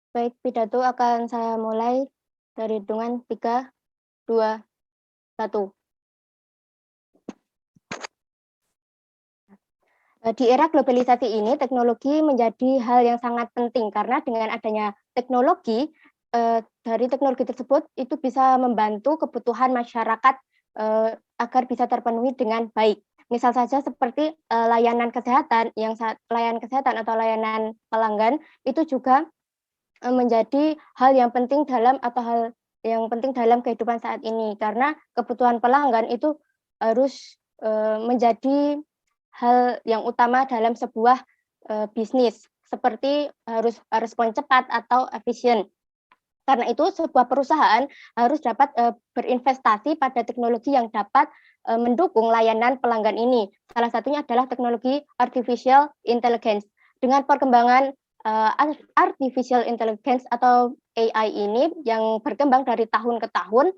Baik, pidato akan saya mulai dari hitungan 3, 2, 1. Di era globalisasi ini, teknologi menjadi hal yang sangat penting karena dengan adanya teknologi, dari teknologi tersebut itu bisa membantu kebutuhan masyarakat, agar bisa terpenuhi dengan baik. Misal saja seperti, layanan kesehatan atau layanan pelanggan itu juga menjadi hal yang penting dalam kehidupan saat ini, karena kebutuhan pelanggan itu harus, menjadi hal yang utama dalam sebuah, bisnis, seperti harus respon cepat atau efisien. Karena itu sebuah perusahaan harus dapat, berinvestasi pada teknologi yang dapat, mendukung layanan pelanggan ini. Salah satunya adalah teknologi artificial intelligence. Dengan perkembangan, artificial intelligence atau AI ini yang berkembang dari tahun ke tahun,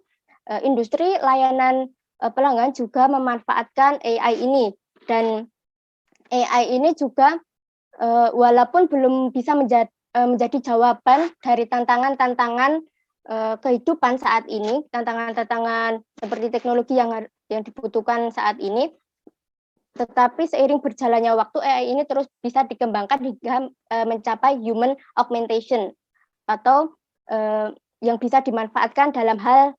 industri layanan, pelanggan juga memanfaatkan AI ini. Dan AI ini juga walaupun belum bisa menjadi jawaban dari tantangan-tantangan, kehidupan saat ini, tantangan-tantangan seperti teknologi yang dibutuhkan saat ini, tetapi seiring berjalannya waktu AI ini terus bisa dikembangkan hingga, mencapai human augmentation atau, yang bisa dimanfaatkan dalam hal,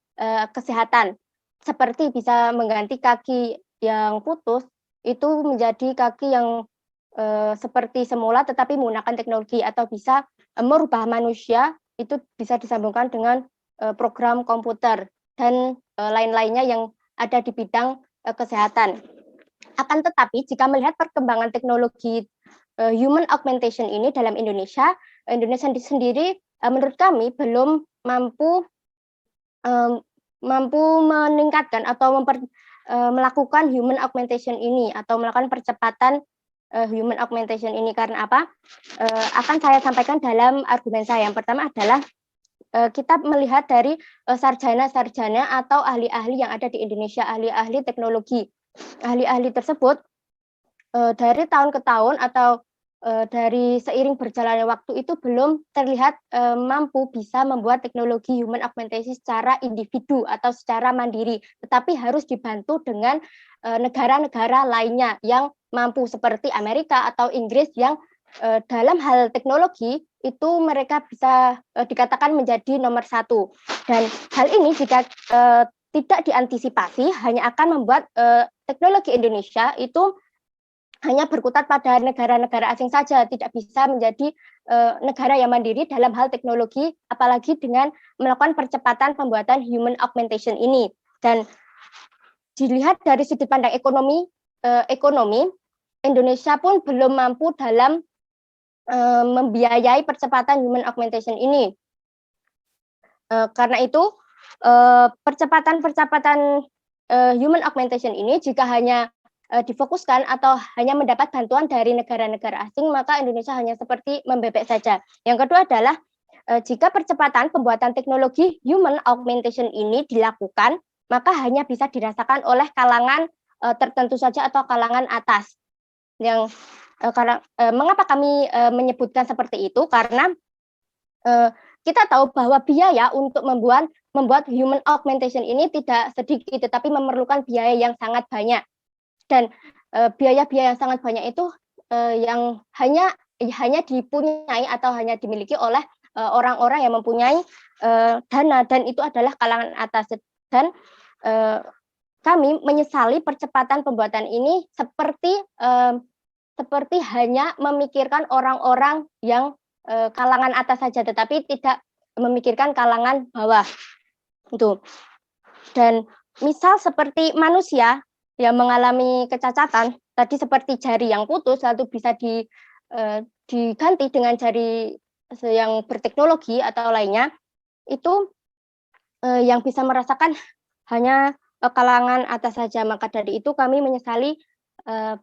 kesehatan. Seperti bisa mengganti kaki yang putus, itu menjadi kaki yang seperti semula tetapi menggunakan teknologi atau bisa, merubah manusia itu bisa disambungkan dengan, program komputer dan, lain-lainnya yang ada di bidang, kesehatan. Akan tetapi jika melihat perkembangan teknologi, human augmentation ini dalam Indonesia, Indonesia sendiri, menurut kami belum mampu, mmm, mampu meningkatkan atau melakukan human augmentation ini atau melakukan percepatan human augmentation ini karena apa? Akan saya sampaikan dalam argumen saya. Yang pertama adalah, kita melihat dari, sarjana-sarjana atau ahli-ahli yang ada di Indonesia, ahli-ahli teknologi. Ahli-ahli tersebut, dari tahun ke tahun atau, dari seiring berjalannya waktu itu belum terlihat, mampu bisa membuat teknologi human augmentation secara individu atau secara mandiri, tetapi harus dibantu dengan, negara-negara lainnya yang mampu seperti Amerika atau Inggris yang, dalam hal teknologi itu mereka bisa, dikatakan menjadi nomor satu. Dan hal ini jika, tidak diantisipasi hanya akan membuat, teknologi Indonesia itu hanya berkutat pada negara-negara asing saja, tidak bisa menjadi, negara yang mandiri dalam hal teknologi, apalagi dengan melakukan percepatan pembuatan human augmentation ini. Dan dilihat dari sudut pandang ekonomi, Indonesia pun belum mampu dalam, membiayai percepatan human augmentation ini. Karena itu, percepatan-percepatan, human augmentation ini jika hanya, difokuskan atau hanya mendapat bantuan dari negara-negara asing, maka Indonesia hanya seperti membebek saja. Yang kedua adalah, jika percepatan pembuatan teknologi human augmentation ini dilakukan, maka hanya bisa dirasakan oleh kalangan, tertentu saja atau kalangan atas. Mengapa kami, menyebutkan seperti itu? Karena, kita tahu bahwa biaya untuk membuat human augmentation ini tidak sedikit, tetapi memerlukan biaya yang sangat banyak. Dan, biaya-biaya yang sangat banyak itu, yang hanya dipunyai atau hanya dimiliki oleh, orang-orang yang mempunyai, dana dan itu adalah kalangan atas. Dan, kami menyesali percepatan pembuatan ini seperti hanya memikirkan orang-orang yang, kalangan atas saja, tetapi tidak memikirkan kalangan bawah, itu. Dan misal seperti manusia yang mengalami kecacatan, tadi seperti jari yang putus lalu bisa diganti dengan jari yang berteknologi atau lainnya, itu, yang bisa merasakan hanya, kalangan atas saja. Maka dari itu kami menyesali, eee,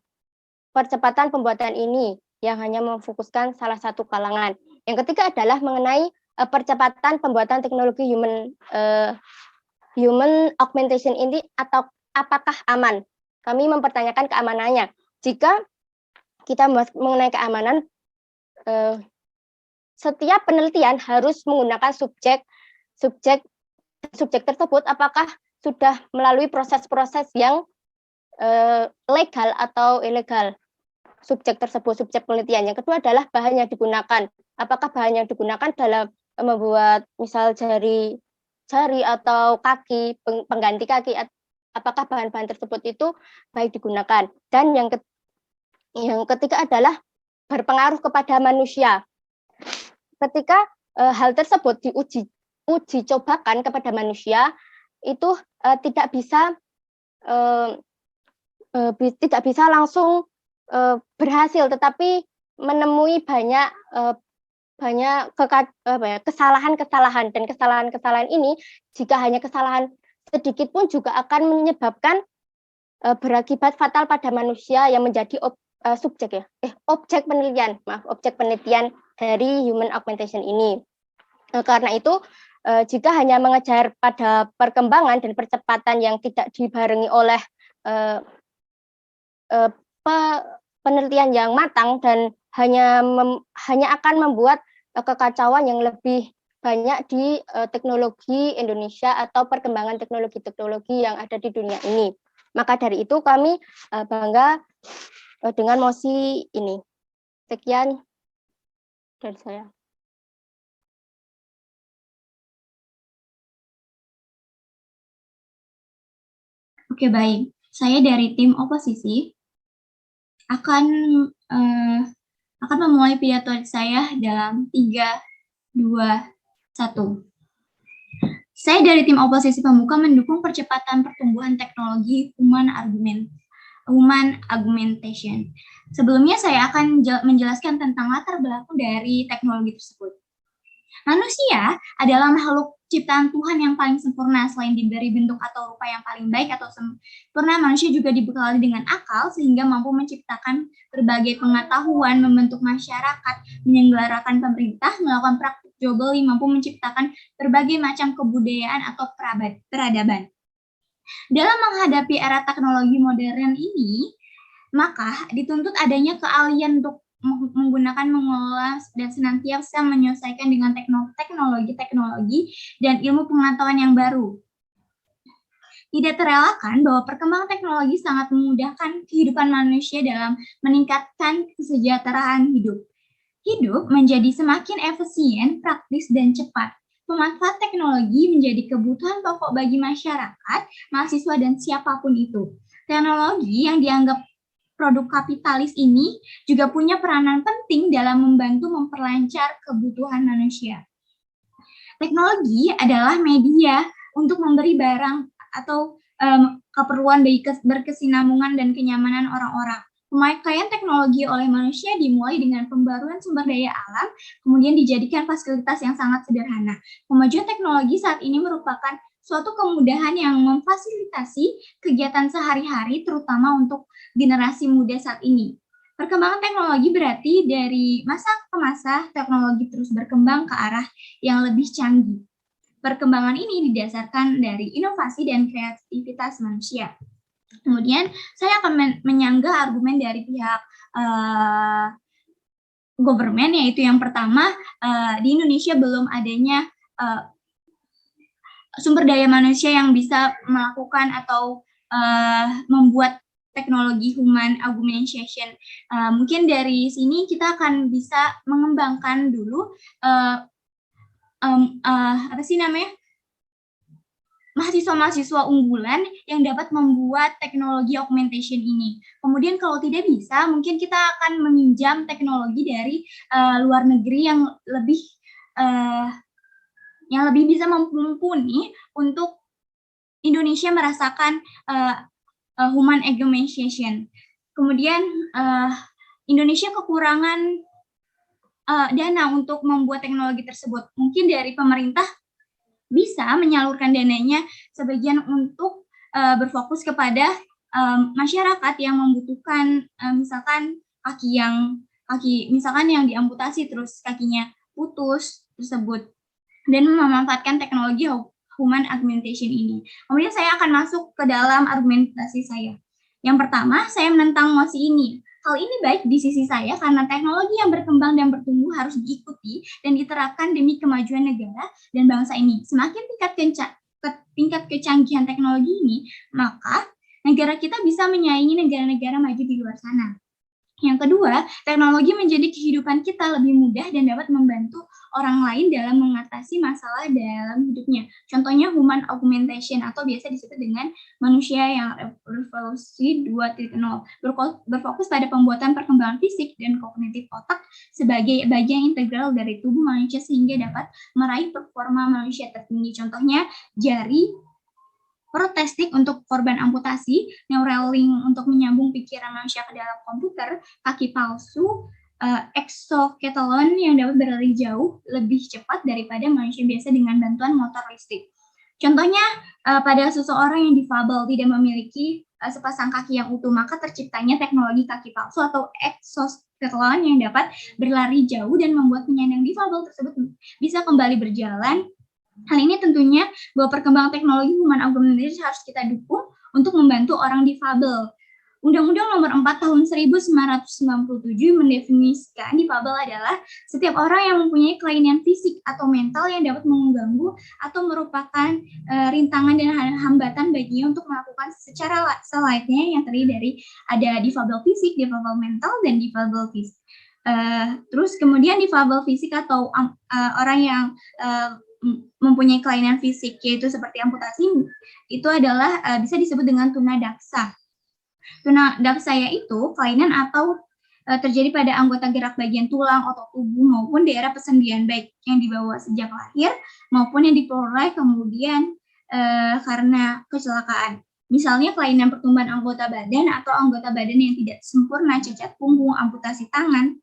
percepatan pembuatan ini yang hanya memfokuskan salah satu kalangan. Yang ketiga adalah mengenai, percepatan pembuatan teknologi human augmentation ini atau apakah aman? Kami mempertanyakan keamanannya. Jika kita membahas mengenai keamanan, eee, setiap penelitian harus menggunakan subjek tersebut apakah sudah melalui proses-proses yang legal atau ilegal. Subjek tersebut, subjek penelitian. Yang kedua adalah bahan yang digunakan. Apakah bahan yang digunakan dalam membuat misal jari atau kaki, pengganti kaki, apakah bahan-bahan tersebut itu baik digunakan. Dan yang ketiga adalah berpengaruh kepada manusia. Ketika hal tersebut diuji cobakan kepada manusia, itu tidak bisa langsung berhasil, tetapi menemui banyak kesalahan, dan kesalahan ini jika hanya kesalahan sedikit pun juga akan menyebabkan berakibat fatal pada manusia yang menjadi objek penelitian dari human augmentation ini. Karena itu jika hanya mengejar pada perkembangan dan percepatan yang tidak dibarengi oleh penelitian yang matang, dan hanya akan membuat kekacauan yang lebih banyak di teknologi Indonesia atau perkembangan teknologi-teknologi yang ada di dunia ini. Maka dari itu kami bangga dengan mosi ini. Sekian dari saya. Oke, baik. Saya dari tim oposisi akan memulai pidato saya dalam 3, 2, 1. Saya dari tim oposisi pemuka mendukung percepatan pertumbuhan teknologi human augmentation. Sebelumnya saya akan menjelaskan tentang latar belakang dari teknologi tersebut. Manusia adalah makhluk ciptaan Tuhan yang paling sempurna. Selain diberi bentuk atau rupa yang paling baik atau sempurna, manusia juga dibekali dengan akal sehingga mampu menciptakan berbagai pengetahuan, membentuk masyarakat, menyelenggarakan pemerintah, melakukan praktik jual beli, mampu menciptakan berbagai macam kebudayaan atau peradaban. Dalam menghadapi era teknologi modern ini, maka dituntut adanya keahlian untuk menggunakan, mengelola, dan senantiasa menyesuaikan dengan teknologi dan ilmu pengetahuan yang baru. Tidak terelakkan bahwa perkembangan teknologi sangat memudahkan kehidupan manusia dalam meningkatkan kesejahteraan hidup. Hidup menjadi semakin efisien, praktis, dan cepat. Pemanfaat teknologi menjadi kebutuhan pokok bagi masyarakat, mahasiswa, dan siapapun itu. Teknologi yang dianggap produk kapitalis ini juga punya peranan penting dalam membantu memperlancar kebutuhan manusia. Teknologi adalah media untuk memberi barang atau keperluan bagi berkesinambungan dan kenyamanan orang-orang. Pemakaian teknologi oleh manusia dimulai dengan pembaruan sumber daya alam, kemudian dijadikan fasilitas yang sangat sederhana. Kemajuan teknologi saat ini merupakan suatu kemudahan yang memfasilitasi kegiatan sehari-hari, terutama untuk generasi muda saat ini. Perkembangan teknologi berarti dari masa ke masa, teknologi terus berkembang ke arah yang lebih canggih. Perkembangan ini didasarkan dari inovasi dan kreativitas manusia. Kemudian saya akan menyanggah argumen dari pihak government, yaitu yang pertama, di Indonesia belum adanya sumber daya manusia yang bisa melakukan atau membuat teknologi human augmentation. Mungkin dari sini kita akan bisa mengembangkan dulu mahasiswa-mahasiswa unggulan yang dapat membuat teknologi augmentation ini. Kemudian kalau tidak bisa, mungkin kita akan meminjam teknologi dari luar negeri yang lebih bisa mumpuni untuk Indonesia merasakan human augmentation. Kemudian Indonesia kekurangan dana untuk membuat teknologi tersebut. Mungkin dari pemerintah bisa menyalurkan dananya sebagian untuk berfokus kepada masyarakat yang membutuhkan misalkan kaki misalkan yang diamputasi terus kakinya putus tersebut, dan memanfaatkan teknologi human augmentation ini. Kemudian saya akan masuk ke dalam argumentasi saya. Yang pertama, saya menentang mosi ini. Hal ini baik di sisi saya karena teknologi yang berkembang dan bertumbuh harus diikuti dan diterapkan demi kemajuan negara dan bangsa ini. Semakin tingkat kecanggihan teknologi ini, maka negara kita bisa menyaingi negara-negara maju di luar sana. Yang kedua, teknologi menjadi kehidupan kita lebih mudah dan dapat membantu orang lain dalam mengatasi masalah dalam hidupnya. Contohnya human augmentation atau biasa disebut dengan manusia yang revolusi 2.0, berfokus pada pembuatan perkembangan fisik dan kognitif otak sebagai bagian integral dari tubuh manusia sehingga dapat meraih performa manusia tertinggi. Contohnya jari protestik untuk korban amputasi, Neuralink untuk menyambung pikiran manusia ke dalam komputer, kaki palsu, exoskeleton yang dapat berlari jauh lebih cepat daripada manusia biasa dengan bantuan motor listrik. Contohnya pada seseorang yang difabel tidak memiliki sepasang kaki yang utuh, maka terciptanya teknologi kaki palsu atau exoskeleton yang dapat berlari jauh dan membuat penyandang difabel tersebut bisa kembali berjalan. Hal ini tentunya bahwa perkembangan teknologi human augmentation harus kita dukung untuk membantu orang difabel. Undang-Undang Nomor 4 Tahun 1997 mendefinisikan difabel adalah setiap orang yang mempunyai kelainan fisik atau mental yang dapat mengganggu atau merupakan rintangan dan hambatan baginya untuk melakukan secara selayaknya yang terdiri dari ada difabel fisik, difabel mental, dan difabel fisik. Terus kemudian difabel fisik atau orang yang mempunyai kelainan fisik yaitu seperti amputasi itu adalah bisa disebut dengan tunadaksa. Tunadaksa yaitu kelainan atau terjadi pada anggota gerak bagian tulang, otot tubuh maupun daerah persendian baik yang dibawa sejak lahir maupun yang diperoleh kemudian karena kecelakaan. Misalnya kelainan pertumbuhan anggota badan atau anggota badan yang tidak sempurna, cacat punggung, amputasi tangan,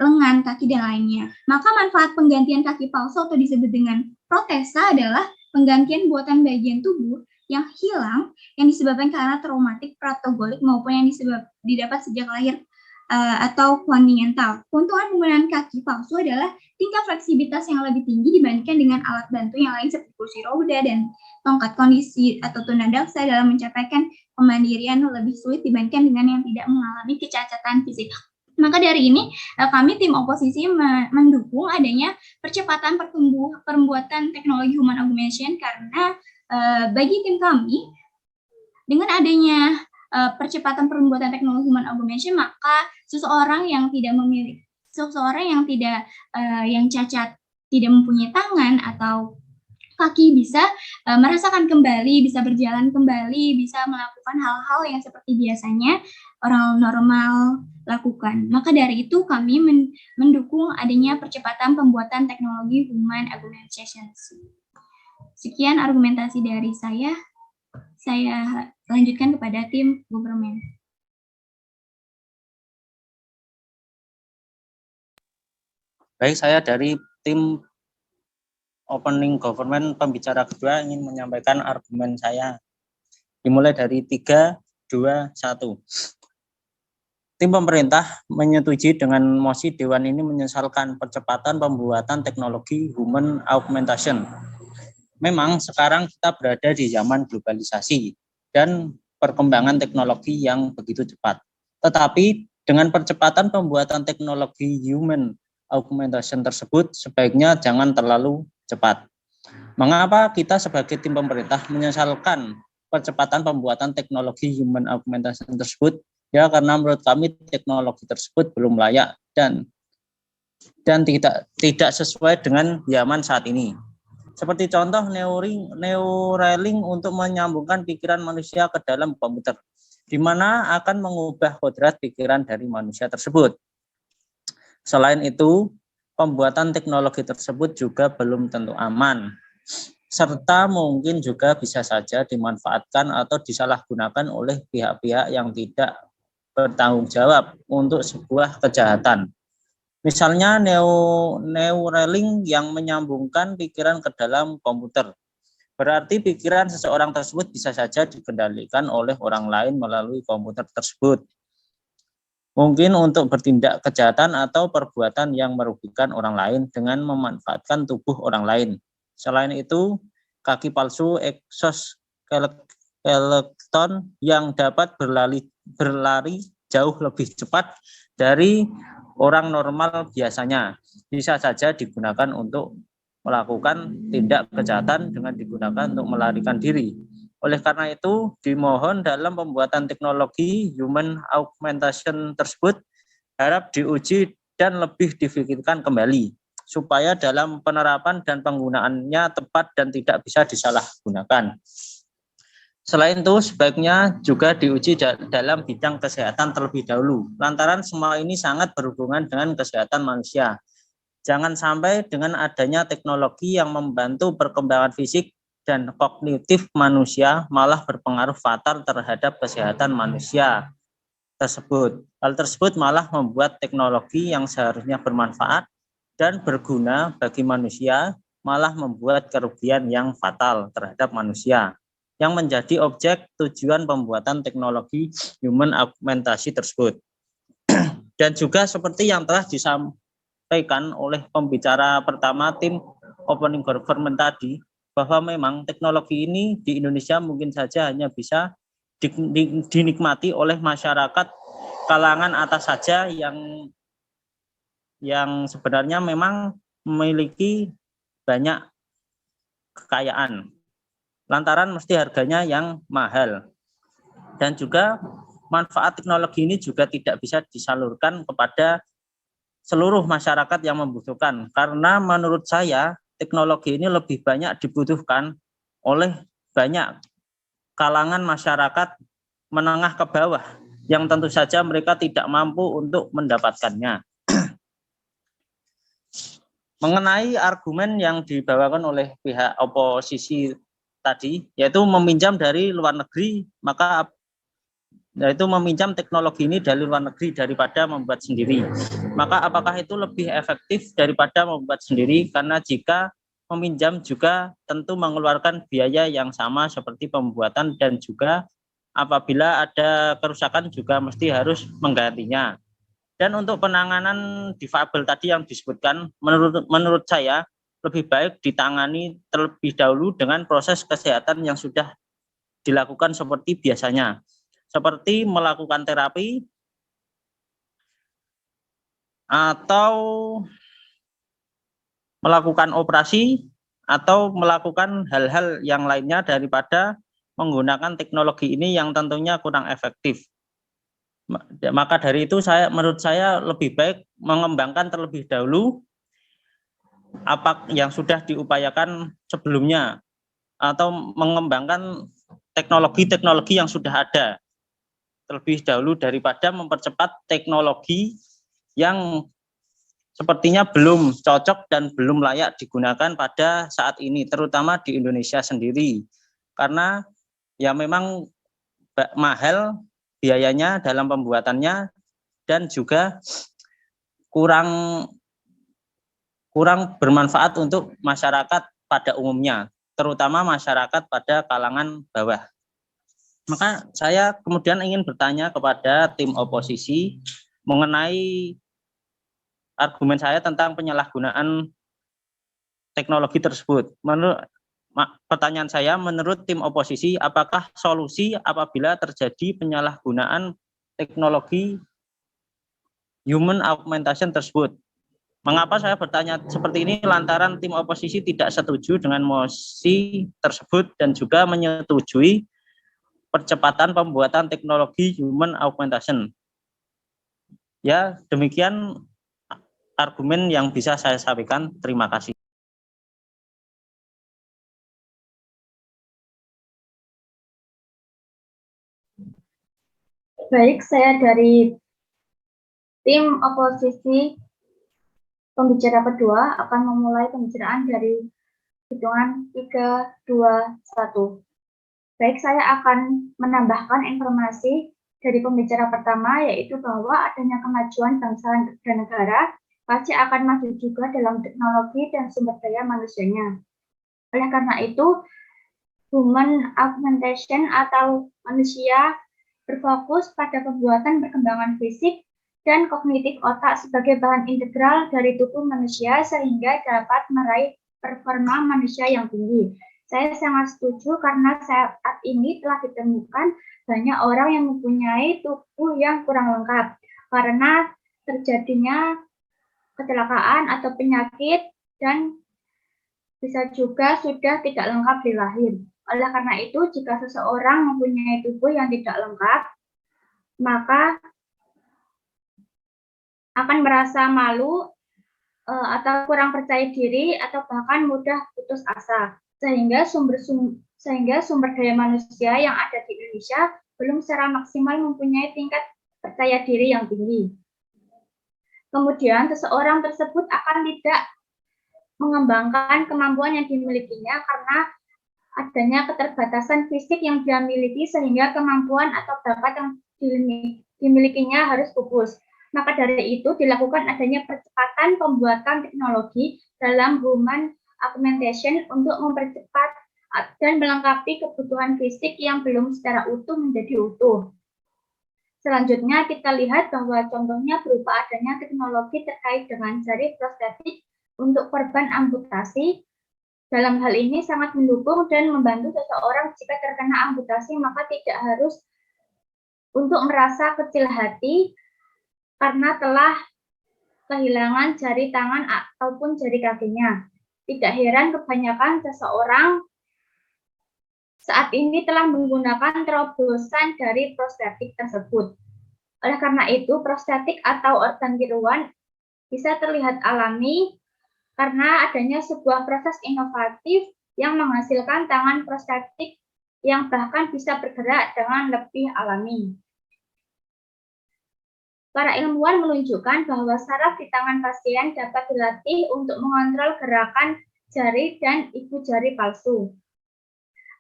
lengan, kaki, dan lainnya. Maka manfaat penggantian kaki palsu atau disebut dengan protesa adalah penggantian buatan bagian tubuh yang hilang yang disebabkan karena traumatik, patogolik, maupun yang didapat sejak lahir atau congenital. Keuntungan penggunaan kaki palsu adalah tingkat fleksibilitas yang lebih tinggi dibandingkan dengan alat bantu yang lain seperti kursi roda dan tongkat. Kondisi atau tunadaksa dalam mencapai kemandirian lebih sulit dibandingkan dengan yang tidak mengalami kecacatan fisik. Maka dari ini kami tim oposisi mendukung adanya percepatan pembuatan teknologi human augmentation karena bagi tim kami dengan adanya percepatan pembuatan teknologi human augmentation maka seseorang yang yang cacat tidak mempunyai tangan atau kaki bisa merasakan kembali, bisa berjalan kembali, bisa melakukan hal-hal yang seperti biasanya orang normal lakukan. Maka dari itu kami mendukung adanya percepatan pembuatan teknologi human augmentation. Sekian argumentasi dari saya. Saya lanjutkan kepada tim government. Baik, saya dari tim opening government pembicara kedua ingin menyampaikan argumen saya. Dimulai dari 3, 2, 1. Tim pemerintah menyetujui dengan mosi Dewan ini menyesalkan percepatan pembuatan teknologi human augmentation. Memang sekarang kita berada di zaman globalisasi dan perkembangan teknologi yang begitu cepat. Tetapi dengan percepatan pembuatan teknologi human augmentation tersebut sebaiknya jangan terlalu cepat. Mengapa kita sebagai tim pemerintah menyesalkan percepatan pembuatan teknologi human augmentation tersebut? Ya karena menurut kami teknologi tersebut belum layak dan tidak sesuai dengan zaman saat ini. Seperti contoh Neuralink untuk menyambungkan pikiran manusia ke dalam komputer, di mana akan mengubah kodrat pikiran dari manusia tersebut. Selain itu, pembuatan teknologi tersebut juga belum tentu aman, serta mungkin juga bisa saja dimanfaatkan atau disalahgunakan oleh pihak-pihak yang tidak bertanggung jawab untuk sebuah kejahatan. Misalnya Neuralink yang menyambungkan pikiran ke dalam komputer. Berarti pikiran seseorang tersebut bisa saja dikendalikan oleh orang lain melalui komputer tersebut. Mungkin untuk bertindak kejahatan atau perbuatan yang merugikan orang lain dengan memanfaatkan tubuh orang lain. Selain itu, kaki palsu exoskeleton yang dapat berlari jauh lebih cepat dari orang normal biasanya. Bisa saja digunakan untuk melakukan tindak kejahatan dengan digunakan untuk melarikan diri. Oleh karena itu, dimohon dalam pembuatan teknologi human augmentation tersebut harap diuji dan lebih difikirkan kembali supaya dalam penerapan dan penggunaannya tepat dan tidak bisa disalahgunakan. Selain itu, sebaiknya juga diuji dalam bidang kesehatan terlebih dahulu, lantaran semua ini sangat berhubungan dengan kesehatan manusia. Jangan sampai dengan adanya teknologi yang membantu perkembangan fisik dan kognitif manusia malah berpengaruh fatal terhadap kesehatan manusia tersebut. Hal tersebut malah membuat teknologi yang seharusnya bermanfaat dan berguna bagi manusia malah membuat kerugian yang fatal terhadap manusia yang menjadi objek tujuan pembuatan teknologi human augmentasi tersebut. Dan juga seperti yang telah disampaikan oleh pembicara pertama tim Opening Government tadi, bahwa memang teknologi ini di Indonesia mungkin saja hanya bisa dinikmati oleh masyarakat kalangan atas saja yang sebenarnya memang memiliki banyak kekayaan. Lantaran mesti harganya yang mahal. Dan juga manfaat teknologi ini juga tidak bisa disalurkan kepada seluruh masyarakat yang membutuhkan. Karena menurut saya teknologi ini lebih banyak dibutuhkan oleh banyak kalangan masyarakat menengah ke bawah yang tentu saja mereka tidak mampu untuk mendapatkannya. Mengenai argumen yang dibawakan oleh pihak oposisi tadi, yaitu meminjam dari luar negeri, maka yaitu meminjam teknologi ini dari luar negeri daripada membuat sendiri. Maka apakah itu lebih efektif daripada membuat sendiri? Karena jika meminjam juga tentu mengeluarkan biaya yang sama seperti pembuatan dan juga apabila ada kerusakan juga mesti harus menggantinya. Dan untuk penanganan difabel tadi yang disebutkan, menurut saya lebih baik ditangani terlebih dahulu dengan proses kesehatan yang sudah dilakukan seperti biasanya, seperti melakukan terapi atau melakukan operasi atau melakukan hal-hal yang lainnya daripada menggunakan teknologi ini yang tentunya kurang efektif. Maka dari itu menurut saya lebih baik mengembangkan terlebih dahulu apa yang sudah diupayakan sebelumnya atau mengembangkan teknologi-teknologi yang sudah ada terlebih dahulu daripada mempercepat teknologi yang sepertinya belum cocok dan belum layak digunakan pada saat ini, terutama di Indonesia sendiri. Karena ya memang mahal biayanya dalam pembuatannya dan juga kurang bermanfaat untuk masyarakat pada umumnya, terutama masyarakat pada kalangan bawah. Maka saya kemudian ingin bertanya kepada tim oposisi mengenai argumen saya tentang penyalahgunaan teknologi tersebut. Pertanyaan saya, menurut tim oposisi, apakah solusi apabila terjadi penyalahgunaan teknologi human augmentation tersebut? Mengapa saya bertanya seperti ini? Lantaran tim oposisi tidak setuju dengan mosi tersebut dan juga menyetujui percepatan pembuatan teknologi human augmentation. Ya, demikian argumen yang bisa saya sampaikan. Terima kasih. Baik, saya dari tim oposisi pembicara kedua akan memulai pembicaraan dari hitungan 3, 2, 1. Baik, saya akan menambahkan informasi dari pembicara pertama, yaitu bahwa adanya kemajuan bangsa dan negara pasti akan maju juga dalam teknologi dan sumber daya manusianya. Oleh karena itu, human augmentation atau manusia berfokus pada pembuatan perkembangan fisik dan kognitif otak sebagai bahan integral dari tubuh manusia sehingga dapat meraih performa manusia yang tinggi. Saya sangat setuju karena saat ini telah ditemukan banyak orang yang mempunyai tubuh yang kurang lengkap karena terjadinya kecelakaan atau penyakit dan bisa juga sudah tidak lengkap di lahir. Oleh karena itu, jika seseorang mempunyai tubuh yang tidak lengkap, maka akan merasa malu atau kurang percaya diri atau bahkan mudah putus asa. Sehingga sumber daya manusia yang ada di Indonesia belum secara maksimal mempunyai tingkat percaya diri yang tinggi. Kemudian seseorang tersebut akan tidak mengembangkan kemampuan yang dimilikinya karena adanya keterbatasan fisik yang dia miliki sehingga kemampuan atau bakat yang dimilikinya harus pupus. Maka dari itu dilakukan adanya percepatan pembuatan teknologi dalam human augmentation untuk mempercepat dan melengkapi kebutuhan fisik yang belum secara utuh menjadi utuh. Selanjutnya kita lihat bahwa contohnya berupa adanya teknologi terkait dengan jari prostetik untuk korban amputasi. Dalam hal ini sangat mendukung dan membantu seseorang jika terkena amputasi, maka tidak harus untuk merasa kecil hati karena telah kehilangan jari tangan ataupun jari kakinya. Tidak heran kebanyakan seseorang saat ini telah menggunakan terobosan dari prostetik tersebut. Oleh karena itu, prostetik atau organ tiruan bisa terlihat alami karena adanya sebuah proses inovatif yang menghasilkan tangan prostetik yang bahkan bisa bergerak dengan lebih alami. Para ilmuwan menunjukkan bahwa saraf di tangan pasien dapat dilatih untuk mengontrol gerakan jari dan ibu jari palsu.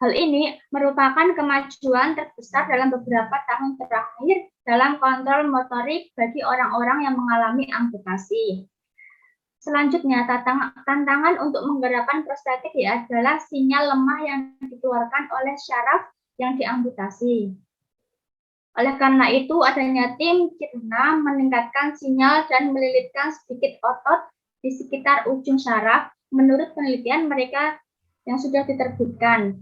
Hal ini merupakan kemajuan terbesar dalam beberapa tahun terakhir dalam kontrol motorik bagi orang-orang yang mengalami amputasi. Selanjutnya, tantangan untuk menggerakkan prostetik adalah sinyal lemah yang dikeluarkan oleh syaraf yang diamputasi. Oleh karena itu, adanya tim Kirna meningkatkan sinyal dan melilitkan sedikit otot di sekitar ujung syaraf menurut penelitian mereka yang sudah diterbitkan.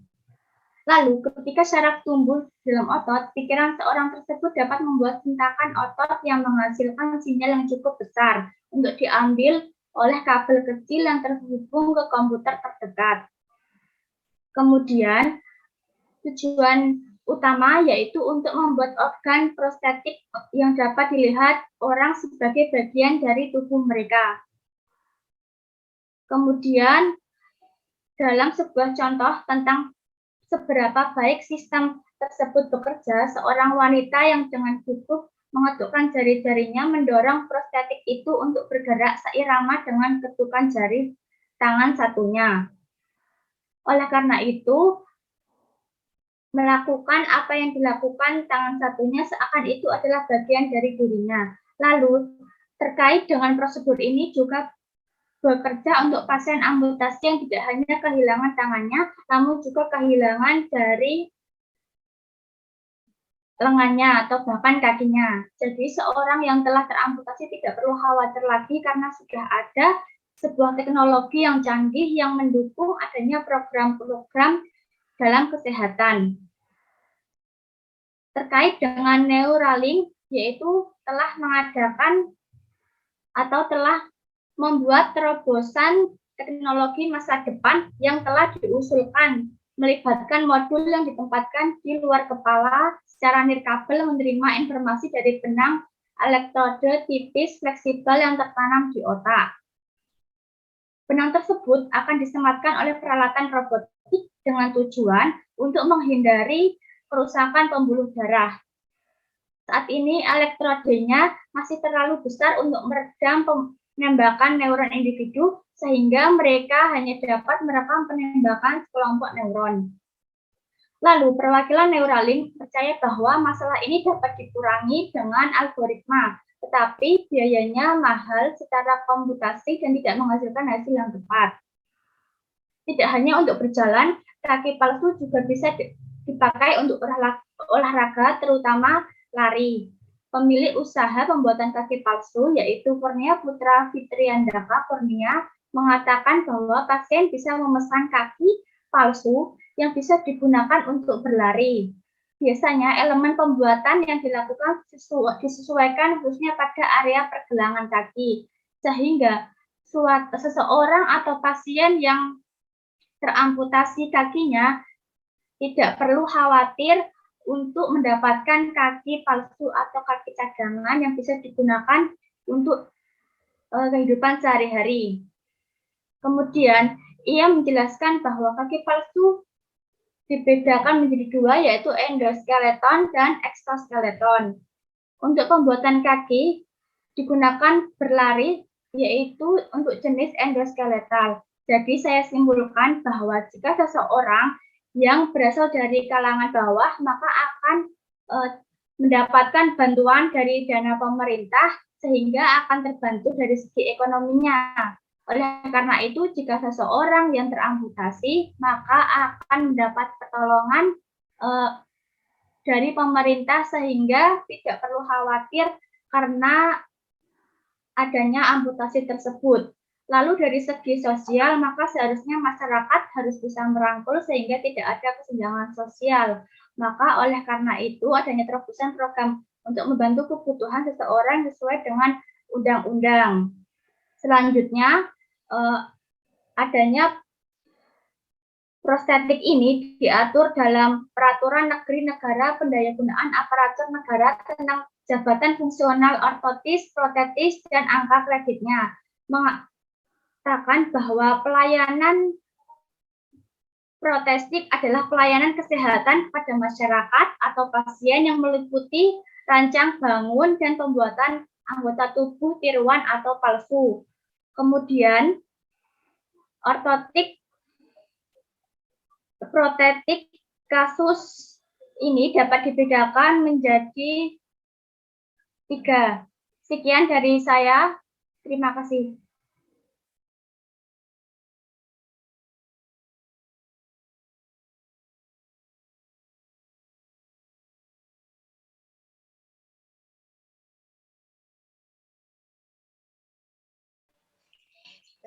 Lalu, ketika syaraf tumbuh dalam otot, pikiran seorang tersebut dapat membuat hentakan otot yang menghasilkan sinyal yang cukup besar untuk diambil oleh kabel kecil yang terhubung ke komputer terdekat. Kemudian, tujuan utama yaitu untuk membuat organ prostetik yang dapat dilihat orang sebagai bagian dari tubuh mereka. Kemudian, dalam sebuah contoh tentang seberapa baik sistem tersebut bekerja, seorang wanita yang dengan gugup mengetukkan jari-jarinya mendorong prostetik itu untuk bergerak seirama dengan ketukan jari tangan satunya. Oleh karena itu, melakukan apa yang dilakukan tangan satunya seakan itu adalah bagian dari dirinya. Lalu, terkait dengan prosedur ini juga bekerja untuk pasien amputasi yang tidak hanya kehilangan tangannya, namun juga kehilangan dari lengannya atau bahkan kakinya. Jadi seorang yang telah teramputasi tidak perlu khawatir lagi karena sudah ada sebuah teknologi yang canggih yang mendukung adanya program-program dalam kesehatan. Terkait dengan Neuralink, yaitu telah mengadakan atau telah membuat terobosan teknologi masa depan yang telah diusulkan, melibatkan modul yang ditempatkan di luar kepala secara nirkabel menerima informasi dari benang elektrode tipis fleksibel yang tertanam di otak. Benang tersebut akan disematkan oleh peralatan robotik dengan tujuan untuk menghindari kerusakan pembuluh darah. Saat ini elektrodenya masih terlalu besar untuk meredam penembakan neuron individu, sehingga mereka hanya dapat merekam penembakan sekelompok neuron. Lalu, perwakilan Neuralink percaya bahwa masalah ini dapat dikurangi dengan algoritma, tetapi biayanya mahal secara komputasi dan tidak menghasilkan hasil yang tepat. Tidak hanya untuk berjalan, kaki palsu juga bisa dipakai untuk olahraga, terutama lari. Pemilik usaha pembuatan kaki palsu, yaitu Kurnia Putra Fitriandaka Kurnia, mengatakan bahwa pasien bisa memesan kaki palsu yang bisa digunakan untuk berlari. biasanya elemen pembuatan yang dilakukan disesuaikan khususnya pada area pergelangan kaki, sehingga seseorang atau pasien yang teramputasi kakinya tidak perlu khawatir untuk mendapatkan kaki palsu atau kaki cadangan yang bisa digunakan untuk kehidupan sehari-hari. Kemudian, ia menjelaskan bahwa kaki palsu dibedakan menjadi dua, yaitu endoskeleton dan eksoskeleton. Untuk pembuatan kaki digunakan berlari, yaitu untuk jenis endoskeletal. Jadi saya simpulkan bahwa jika seseorang yang berasal dari kalangan bawah, maka akan mendapatkan bantuan dari dana pemerintah, sehingga akan terbantu dari segi ekonominya. Oleh karena itu, jika seseorang yang teramputasi, maka akan mendapat pertolongan dari pemerintah sehingga tidak perlu khawatir karena adanya amputasi tersebut. Lalu dari segi sosial, maka seharusnya masyarakat harus bisa merangkul sehingga tidak ada kesenjangan sosial. Maka oleh karena itu, adanya terobosan program untuk membantu kebutuhan seseorang sesuai dengan undang-undang. Selanjutnya, adanya prostetik ini diatur dalam Peraturan Negeri Negara Pendayagunaan Aparatur Negara tentang Jabatan Fungsional Ortotis, Protetis, dan angka kreditnya, mengatakan bahwa pelayanan protestik adalah pelayanan kesehatan pada masyarakat atau pasien yang meliputi rancang bangun dan pembuatan anggota tubuh tiruan atau palsu. Kemudian, protetik kasus ini dapat dibedakan menjadi 3. Sekian dari saya. Terima kasih.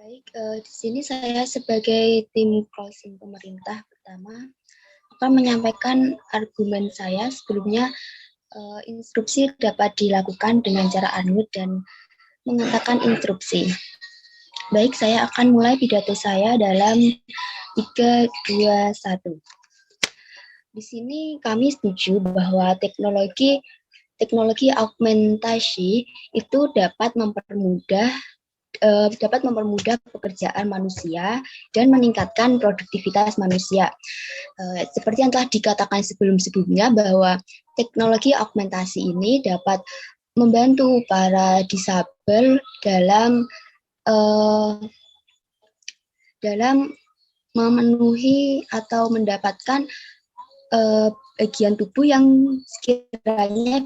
Baik, di sini saya sebagai tim closing pemerintah pertama akan menyampaikan argumen saya. Sebelumnya, instruksi dapat dilakukan dengan cara unmute dan mengatakan instruksi. Baik, saya akan mulai pidato saya dalam 3, 2, 1. Di sini kami setuju bahwa teknologi augmentasi itu dapat mempermudah pekerjaan manusia dan meningkatkan produktivitas manusia. Seperti yang telah dikatakan sebelum-sebelumnya bahwa teknologi augmentasi ini dapat membantu para disabel dalam memenuhi atau mendapatkan bagian tubuh yang sekiranya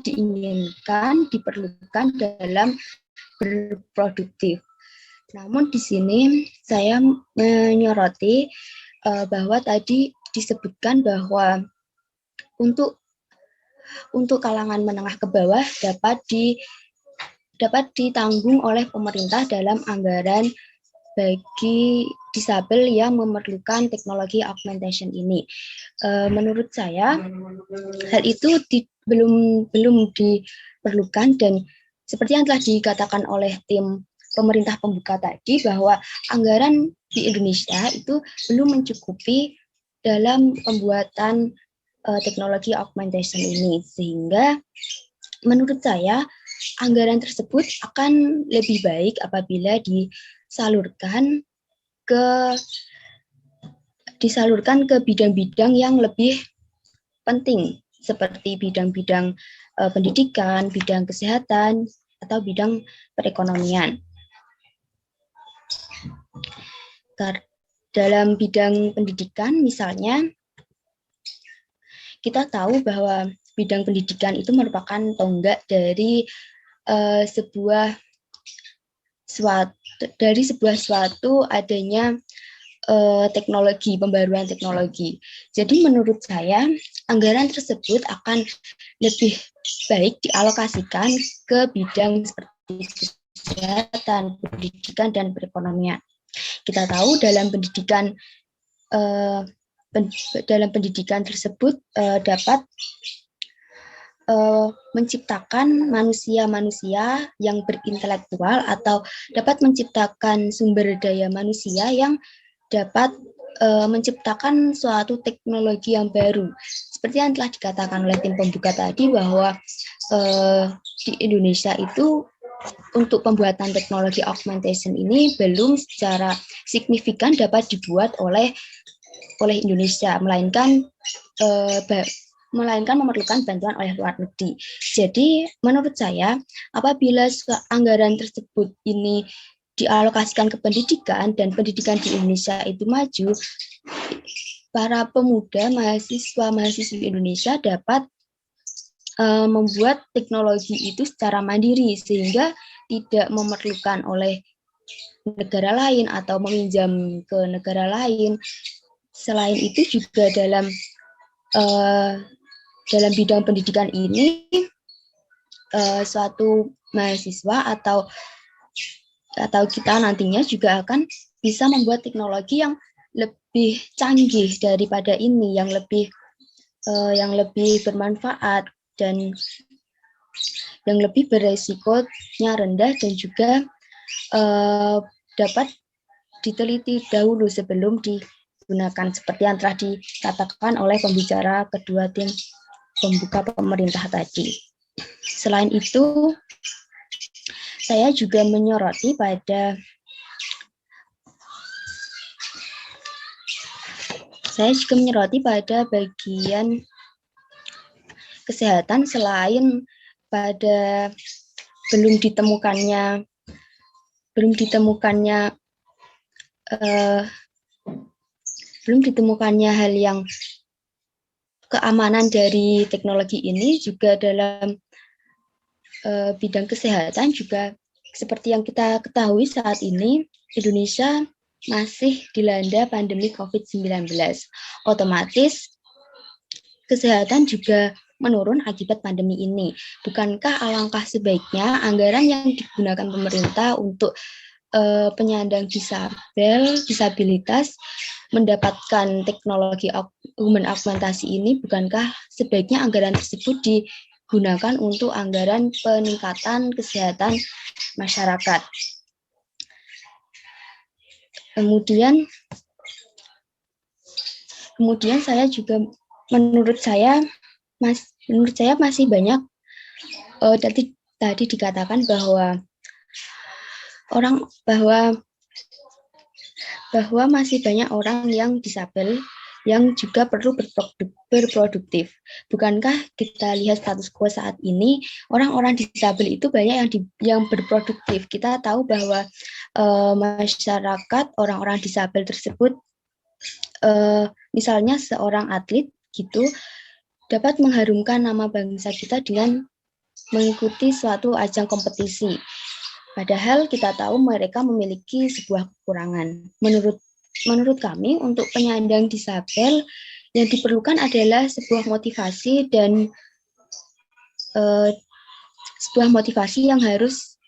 diperlukan dalam berproduktif. Namun di sini saya menyoroti bahwa tadi disebutkan bahwa untuk kalangan menengah ke bawah dapat ditanggung oleh pemerintah dalam anggaran bagi disabel yang memerlukan teknologi augmentation ini. Menurut saya hal itu belum diperlukan, dan seperti yang telah dikatakan oleh tim pemerintah pembuka tadi bahwa anggaran di Indonesia itu belum mencukupi dalam pembuatan teknologi augmentation ini, sehingga menurut saya anggaran tersebut akan lebih baik apabila disalurkan ke bidang-bidang yang lebih penting seperti bidang-bidang pendidikan, bidang kesehatan, atau bidang perekonomian. Dalam bidang pendidikan misalnya, kita tahu bahwa bidang pendidikan itu merupakan tonggak dari sebuah suatu adanya pembaruan teknologi. Jadi menurut saya anggaran tersebut akan lebih baik dialokasikan ke bidang seperti kesehatan, pendidikan, dan perekonomian. Kita tahu dalam pendidikan dalam pendidikan tersebut dapat menciptakan manusia-manusia yang berintelektual atau dapat menciptakan sumber daya manusia yang dapat menciptakan suatu teknologi yang baru. Seperti yang telah dikatakan oleh tim pembuka tadi bahwa di Indonesia itu untuk pembuatan teknologi augmentation ini belum secara signifikan dapat dibuat oleh Indonesia, melainkan memerlukan bantuan oleh luar negeri. Jadi menurut saya apabila anggaran tersebut ini dialokasikan ke pendidikan dan pendidikan di Indonesia itu maju, para pemuda mahasiswa-mahasiswi Indonesia dapat membuat teknologi itu secara mandiri sehingga tidak memerlukan oleh negara lain atau meminjam ke negara lain. Selain itu juga dalam bidang pendidikan ini suatu mahasiswa atau kita nantinya juga akan bisa membuat teknologi yang lebih canggih daripada ini, yang lebih bermanfaat dan yang lebih beresikonya rendah dan juga dapat diteliti dahulu sebelum digunakan seperti yang telah dikatakan oleh pembicara kedua tim pembuka pemerintah tadi. Selain itu, saya juga menyoroti pada bagian kesehatan selain pada belum ditemukannya hal yang keamanan dari teknologi ini, juga dalam bidang kesehatan juga seperti yang kita ketahui saat ini Indonesia masih dilanda pandemi COVID-19. Otomatis kesehatan juga menurun akibat pandemi ini. Bukankah alangkah sebaiknya anggaran yang digunakan pemerintah untuk penyandang disabilitas mendapatkan teknologi human augmentasi ini, bukankah sebaiknya anggaran tersebut digunakan untuk anggaran peningkatan kesehatan masyarakat? Kemudian saya juga menurut saya masih banyak tadi dikatakan bahwa masih banyak orang yang disabel yang juga perlu berproduktif. Bukankah kita lihat status quo saat ini, orang-orang disabel itu banyak yang berproduktif. Kita tahu bahwa masyarakat orang-orang disabel tersebut, misalnya seorang atlet gitu, dapat mengharumkan nama bangsa kita dengan mengikuti suatu ajang kompetisi. Padahal kita tahu mereka memiliki sebuah kekurangan. Menurut kami, untuk penyandang disabel yang diperlukan adalah sebuah motivasi dan sebuah motivasi yang harus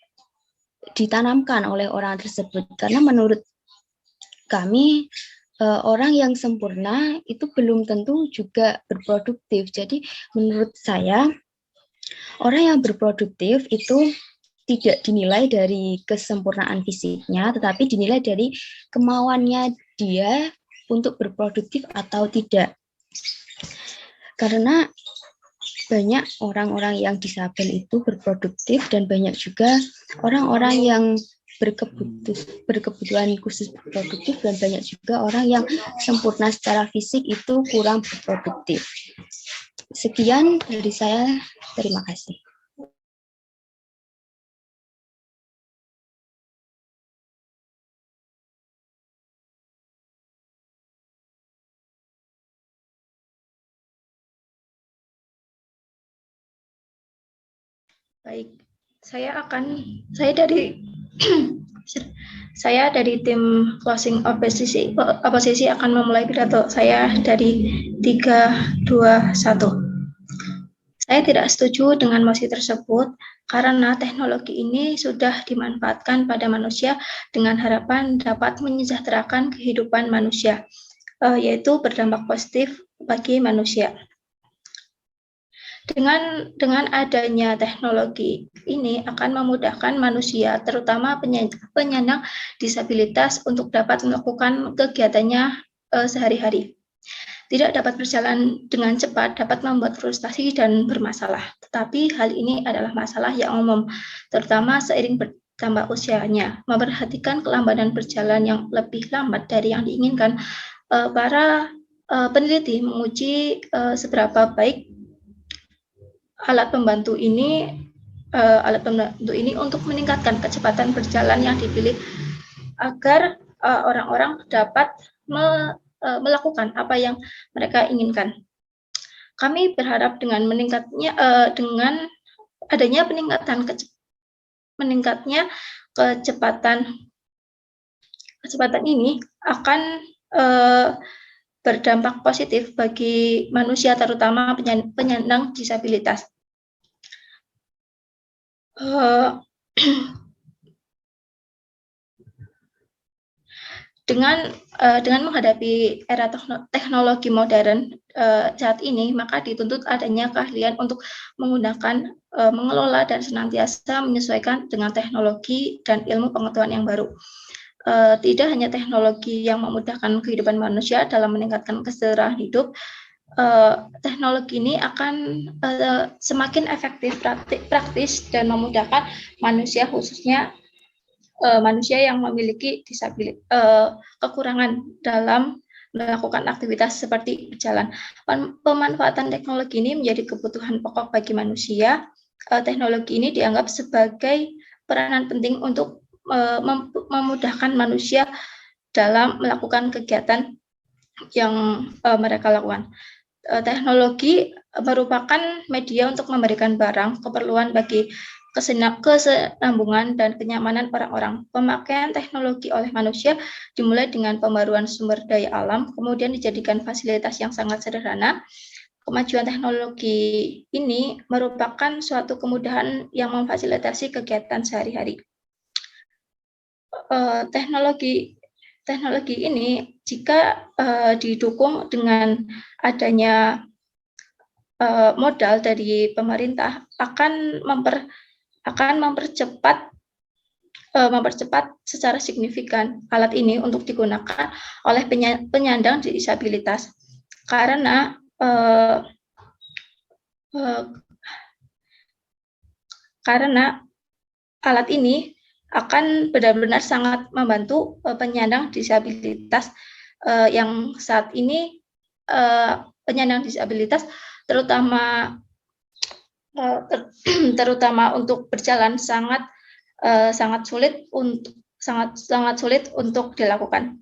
ditanamkan oleh orang tersebut. Karena menurut kami, orang yang sempurna itu belum tentu juga berproduktif. Jadi menurut saya, orang yang berproduktif itu tidak dinilai dari kesempurnaan fisiknya, tetapi dinilai dari kemauannya dia untuk berproduktif atau tidak. Karena banyak orang-orang yang disabel itu berproduktif dan banyak juga orang-orang yang berkebutuhan khusus berproduktif dan banyak juga orang yang sempurna secara fisik itu kurang berproduktif. Sekian dari saya, terima kasih. Baik, saya dari tim closing oposisi akan memulai pidato saya dari 3, 2, 1. Saya tidak setuju dengan mosi tersebut karena teknologi ini sudah dimanfaatkan pada manusia dengan harapan dapat menyejahterakan kehidupan manusia. yaitu berdampak positif bagi manusia. Dengan adanya teknologi ini akan memudahkan manusia, terutama penyandang disabilitas, untuk dapat melakukan kegiatannya sehari-hari. Tidak dapat berjalan dengan cepat dapat membuat frustasi dan bermasalah. Tetapi hal ini adalah masalah yang umum, terutama seiring bertambah usianya. Memperhatikan kelambatan berjalan yang lebih lambat dari yang diinginkan, para peneliti menguji seberapa baik alat pembantu ini untuk meningkatkan kecepatan berjalan yang dipilih agar orang-orang dapat melakukan apa yang mereka inginkan. Kami berharap dengan dengan adanya meningkatnya kecepatan ini akan berdampak positif bagi manusia, terutama penyandang disabilitas. Dengan menghadapi era teknologi modern saat ini, maka dituntut adanya keahlian untuk menggunakan, mengelola, dan senantiasa menyesuaikan dengan teknologi dan ilmu pengetahuan yang baru. Tidak hanya teknologi yang memudahkan kehidupan manusia dalam meningkatkan kesejahteraan hidup, teknologi ini akan semakin efektif, praktis, dan memudahkan manusia, khususnya manusia yang memiliki kekurangan dalam melakukan aktivitas seperti berjalan. Pemanfaatan teknologi ini menjadi kebutuhan pokok bagi manusia. Teknologi ini dianggap sebagai peranan penting untuk memudahkan manusia dalam melakukan kegiatan yang mereka lakukan. Teknologi merupakan media untuk memberikan barang keperluan bagi kesenambungan dan kenyamanan orang-orang. Pemakaian teknologi oleh manusia dimulai dengan pembaruan sumber daya alam, kemudian dijadikan fasilitas yang sangat sederhana. Kemajuan teknologi ini merupakan suatu kemudahan yang memfasilitasi kegiatan sehari-hari. Teknologi ini jika didukung dengan adanya modal dari pemerintah akan mempercepat secara signifikan alat ini untuk digunakan oleh penyandang disabilitas, karena alat ini akan benar-benar sangat membantu penyandang disabilitas yang saat ini penyandang disabilitas terutama untuk berjalan sangat sulit untuk dilakukan.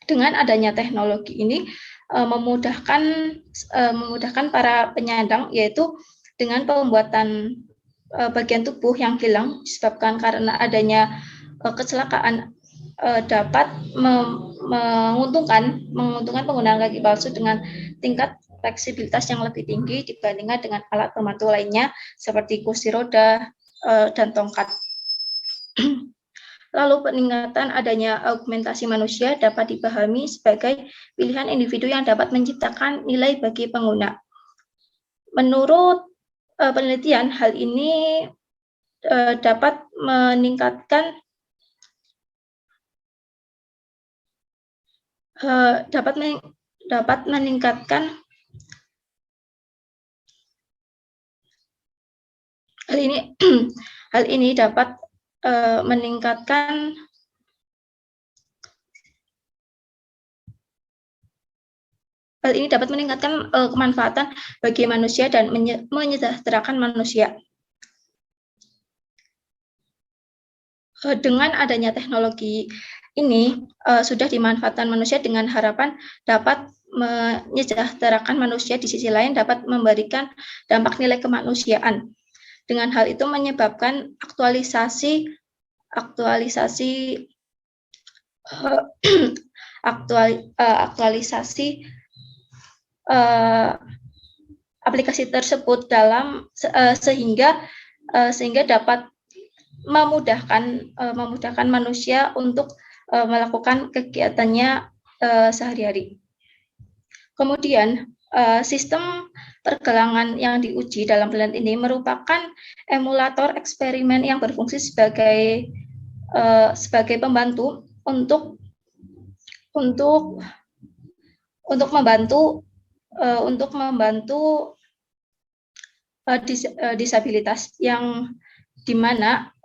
Dengan adanya teknologi ini memudahkan para penyandang, yaitu dengan pembuatan bagian tubuh yang hilang disebabkan karena adanya kecelakaan dapat menguntungkan penggunaan kaki palsu dengan tingkat fleksibilitas yang lebih tinggi dibandingkan dengan alat pembantu lainnya seperti kursi roda dan tongkat. Lalu peningkatan adanya augmentasi manusia dapat dipahami sebagai pilihan individu yang dapat menciptakan nilai bagi pengguna. Menurut penelitian, hal ini dapat meningkatkan hal ini dapat meningkatkan kemanfaatan bagi manusia dan menyejahterakan manusia. Dengan adanya teknologi ini sudah dimanfaatkan manusia dengan harapan dapat menyejahterakan manusia, di sisi lain dapat memberikan dampak nilai kemanusiaan. Dengan hal itu menyebabkan aktualisasi aplikasi tersebut sehingga dapat memudahkan manusia untuk melakukan kegiatannya sehari-hari. Kemudian sistem pergelangan yang diuji dalam penelitian ini merupakan emulator eksperimen yang berfungsi sebagai pembantu untuk membantu disabilitas yang di mana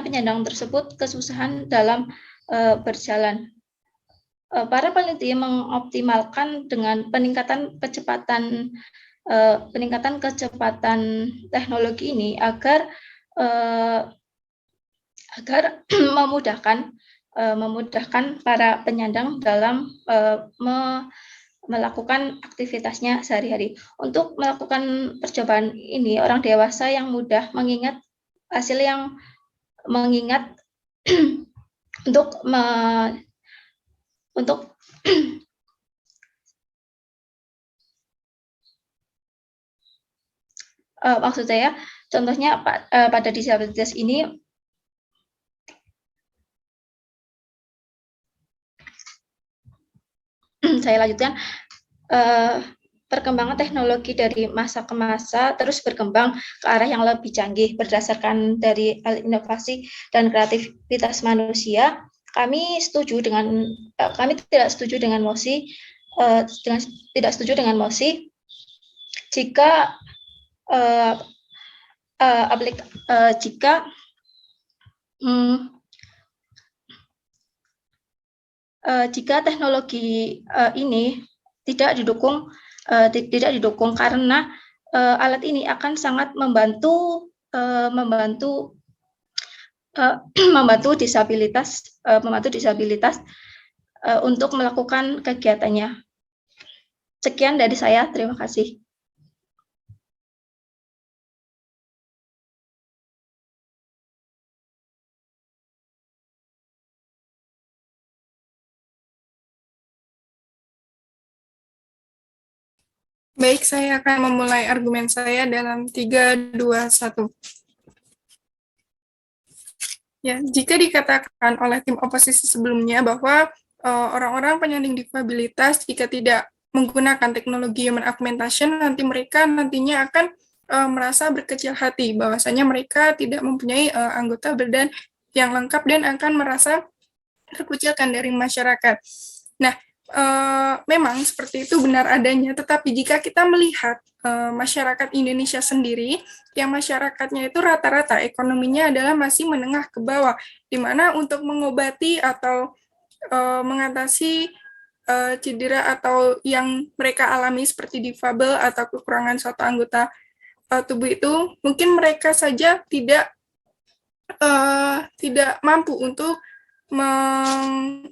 penyandang tersebut kesusahan dalam berjalan. Para peneliti mengoptimalkan dengan peningkatan kecepatan teknologi ini agar memudahkan para penyandang dalam melakukan aktivitasnya sehari-hari. Untuk melakukan percobaan ini, orang dewasa yang mudah mengingat hasil yang mengingat maksud saya, contohnya pada disabilitas ini saya lanjutkan. Perkembangan teknologi dari masa ke masa terus berkembang ke arah yang lebih canggih berdasarkan dari inovasi dan kreativitas manusia. Kami tidak setuju dengan mosi jika teknologi ini tidak didukung karena alat ini akan sangat membantu disabilitas untuk melakukan kegiatannya. Sekian dari saya, terima kasih. Baik, saya akan memulai argumen saya dalam 3, 2, 1. Ya, jika dikatakan oleh tim oposisi sebelumnya bahwa orang-orang penyandang difabilitas jika tidak menggunakan teknologi human augmentation, nantinya akan merasa berkecil hati, bahwasanya mereka tidak mempunyai anggota badan yang lengkap dan akan merasa terkucilkan dari masyarakat. Nah, memang seperti itu benar adanya, tetapi jika kita melihat masyarakat Indonesia sendiri, yang masyarakatnya itu rata-rata ekonominya adalah masih menengah ke bawah, di mana untuk mengobati atau mengatasi cedera atau yang mereka alami seperti difabel atau kekurangan suatu anggota tubuh itu, mungkin mereka saja tidak mampu untuk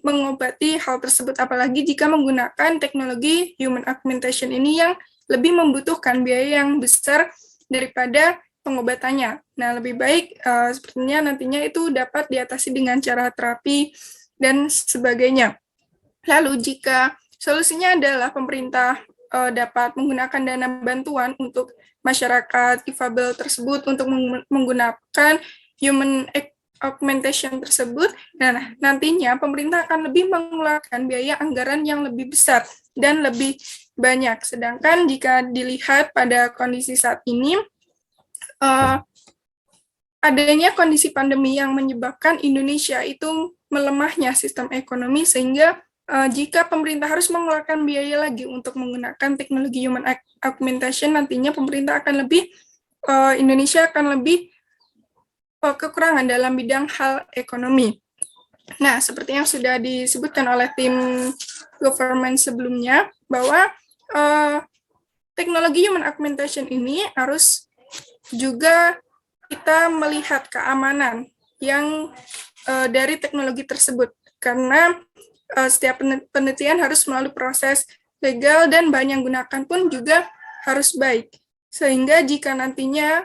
mengobati hal tersebut, apalagi jika menggunakan teknologi human augmentation ini yang lebih membutuhkan biaya yang besar daripada pengobatannya. Nah, lebih baik sepertinya nantinya itu dapat diatasi dengan cara terapi dan sebagainya. Lalu jika solusinya adalah pemerintah dapat menggunakan dana bantuan untuk masyarakat difabel tersebut untuk menggunakan human augmentation tersebut, nah nantinya pemerintah akan lebih mengeluarkan biaya anggaran yang lebih besar dan lebih banyak. Sedangkan jika dilihat pada kondisi saat ini, adanya kondisi pandemi yang menyebabkan Indonesia itu melemahnya sistem ekonomi, sehingga jika pemerintah harus mengeluarkan biaya lagi untuk menggunakan teknologi human augmentation, nantinya pemerintah akan lebih, Indonesia akan lebih kekurangan dalam bidang hal ekonomi. Nah, seperti yang sudah disebutkan oleh tim government sebelumnya, bahwa teknologi human augmentation ini harus juga kita melihat keamanan yang dari teknologi tersebut, karena setiap penelitian harus melalui proses legal dan bahan yang gunakan pun juga harus baik. Sehingga jika nantinya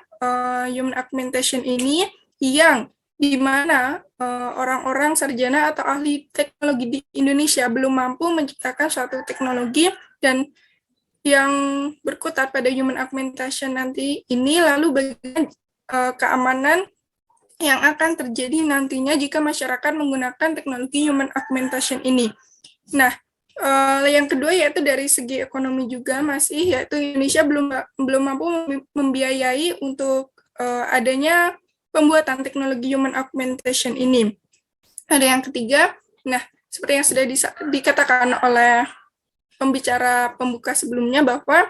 human augmentation ini yang di mana orang-orang sarjana atau ahli teknologi di Indonesia belum mampu menciptakan suatu teknologi dan yang berkutat pada human augmentation nanti ini, lalu bagaimana keamanan yang akan terjadi nantinya jika masyarakat menggunakan teknologi human augmentation ini. Nah, Yang kedua yaitu dari segi ekonomi juga yaitu Indonesia belum mampu membiayai untuk adanya pembuatan teknologi human augmentation ini. Ada yang ketiga, nah seperti yang sudah dikatakan oleh pembicara pembuka sebelumnya bahwa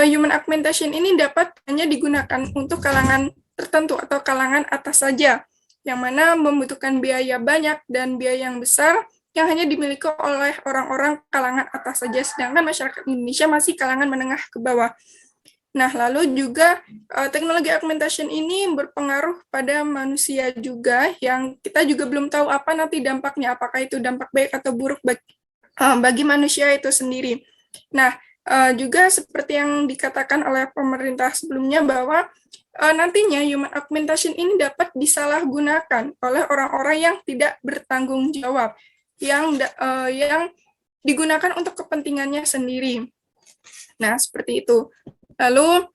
human augmentation ini dapat hanya digunakan untuk kalangan tertentu atau kalangan atas saja, yang mana membutuhkan biaya banyak dan biaya yang besar yang hanya dimiliki oleh orang-orang kalangan atas saja, sedangkan masyarakat Indonesia masih kalangan menengah ke bawah. Nah, lalu juga teknologi augmentation ini berpengaruh pada manusia juga, yang kita juga belum tahu apa nanti dampaknya, apakah itu dampak baik atau buruk bagi manusia itu sendiri. Nah, juga seperti yang dikatakan oleh pemerintah sebelumnya bahwa nantinya human augmentation ini dapat disalahgunakan oleh orang-orang yang tidak bertanggung jawab, yang digunakan untuk kepentingannya sendiri. Nah, seperti itu. Lalu,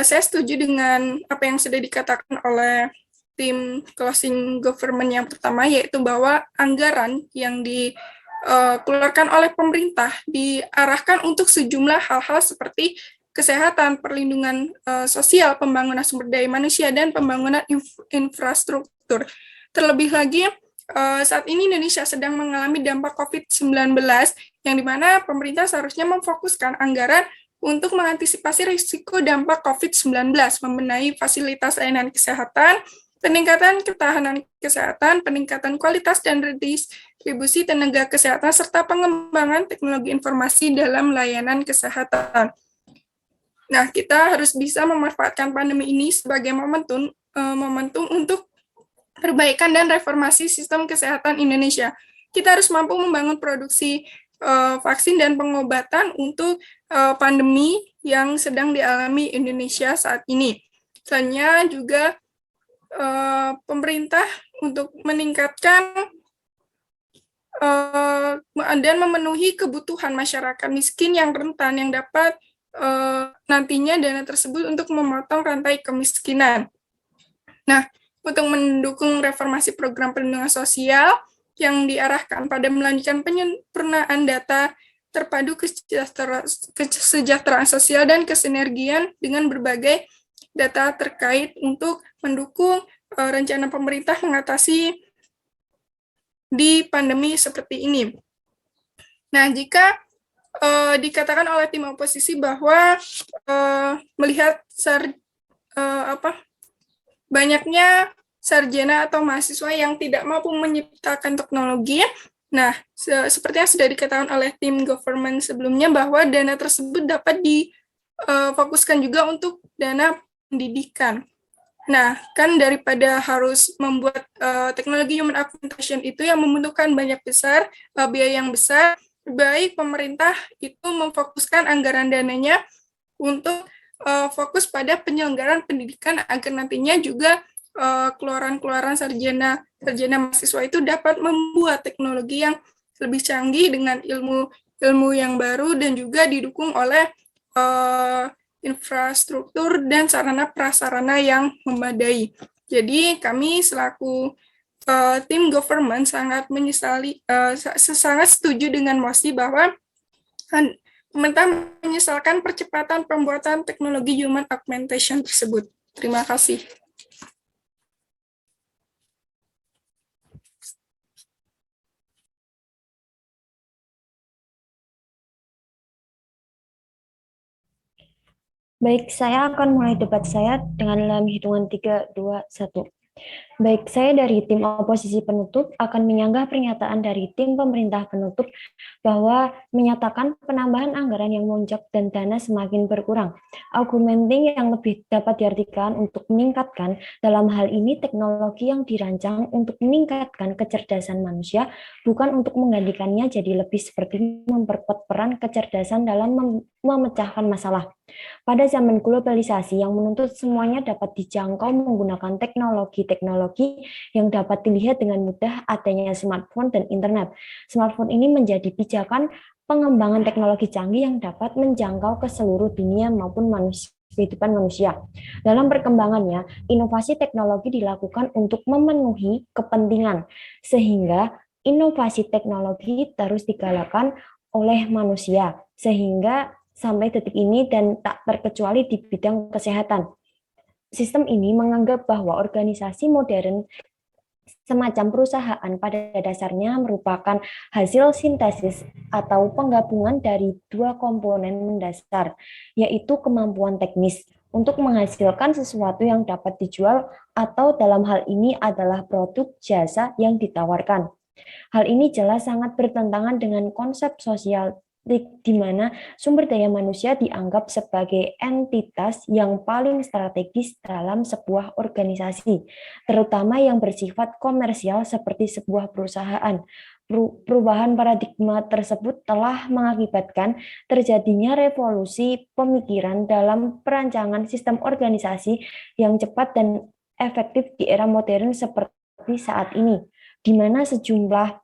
saya setuju dengan apa yang sudah dikatakan oleh tim closing government yang pertama, yaitu bahwa anggaran yang dikeluarkan oleh pemerintah diarahkan untuk sejumlah hal-hal seperti kesehatan, perlindungan sosial, pembangunan sumber daya manusia, dan pembangunan infrastruktur. Terlebih lagi, saat ini Indonesia sedang mengalami dampak COVID-19, yang dimana pemerintah seharusnya memfokuskan anggaran untuk mengantisipasi risiko dampak COVID-19, membenahi fasilitas layanan kesehatan, peningkatan ketahanan kesehatan, peningkatan kualitas dan redistribusi tenaga kesehatan, serta pengembangan teknologi informasi dalam layanan kesehatan. Nah, kita harus bisa memanfaatkan pandemi ini sebagai momentum untuk perbaikan dan reformasi sistem kesehatan Indonesia. Kita harus mampu membangun produksi vaksin dan pengobatan untuk pandemi yang sedang dialami Indonesia saat ini. Selanjutnya juga pemerintah untuk meningkatkan dan memenuhi kebutuhan masyarakat miskin yang rentan yang dapat nantinya dana tersebut untuk memotong rantai kemiskinan. Nah, untuk mendukung reformasi program perlindungan sosial yang diarahkan pada melanjutkan penyempurnaan data terpadu kesejahteraan sosial dan kesinergian dengan berbagai data terkait untuk mendukung rencana pemerintah mengatasi di pandemi seperti ini. Nah, jika dikatakan oleh tim oposisi bahwa melihat banyaknya sarjana atau mahasiswa yang tidak mampu menciptakan teknologi. Nah, seperti yang sudah dikatakan oleh tim government sebelumnya bahwa dana tersebut dapat difokuskan juga untuk dana pendidikan. Nah, kan daripada harus membuat teknologi human augmentation itu yang membutuhkan biaya yang besar, baik pemerintah itu memfokuskan anggaran dananya untuk fokus pada penyelenggaraan pendidikan agar nantinya juga keluaran sarjana mahasiswa itu dapat membuat teknologi yang lebih canggih dengan ilmu yang baru dan juga didukung oleh infrastruktur dan sarana prasarana yang memadai. Jadi kami selaku tim government sangat setuju dengan mosi bahwa pemerintah menyesalkan percepatan pembuatan teknologi human augmentation tersebut. Terima kasih. Baik, saya akan mulai debat saya dengan dalam hitungan 3, 2, 1. Baik, saya dari tim oposisi penutup akan menyanggah pernyataan dari tim pemerintah penutup bahwa menyatakan penambahan anggaran yang melonjak dan dana semakin berkurang. Augmenting yang lebih dapat diartikan untuk meningkatkan, dalam hal ini teknologi yang dirancang untuk meningkatkan kecerdasan manusia, bukan untuk menggantikannya, jadi lebih seperti memperkuat peran kecerdasan dalam memecahkan masalah. Pada zaman globalisasi yang menuntut semuanya dapat dijangkau menggunakan teknologi yang dapat dilihat dengan mudah adanya smartphone dan internet. Smartphone ini menjadi pijakan pengembangan teknologi canggih yang dapat menjangkau ke seluruh dunia maupun kehidupan manusia. Dalam perkembangannya, inovasi teknologi dilakukan untuk memenuhi kepentingan, sehingga inovasi teknologi terus digalakkan oleh manusia, sehingga sampai detik ini dan tak terkecuali di bidang kesehatan. Sistem ini menganggap bahwa organisasi modern semacam perusahaan pada dasarnya merupakan hasil sintesis atau penggabungan dari dua komponen mendasar, yaitu kemampuan teknis untuk menghasilkan sesuatu yang dapat dijual atau dalam hal ini adalah produk jasa yang ditawarkan. Hal ini jelas sangat bertentangan dengan konsep sosial di mana sumber daya manusia dianggap sebagai entitas yang paling strategis dalam sebuah organisasi, terutama yang bersifat komersial seperti sebuah perusahaan. Perubahan paradigma tersebut telah mengakibatkan terjadinya revolusi pemikiran dalam perancangan sistem organisasi yang cepat dan efektif di era modern seperti saat ini, di mana sejumlah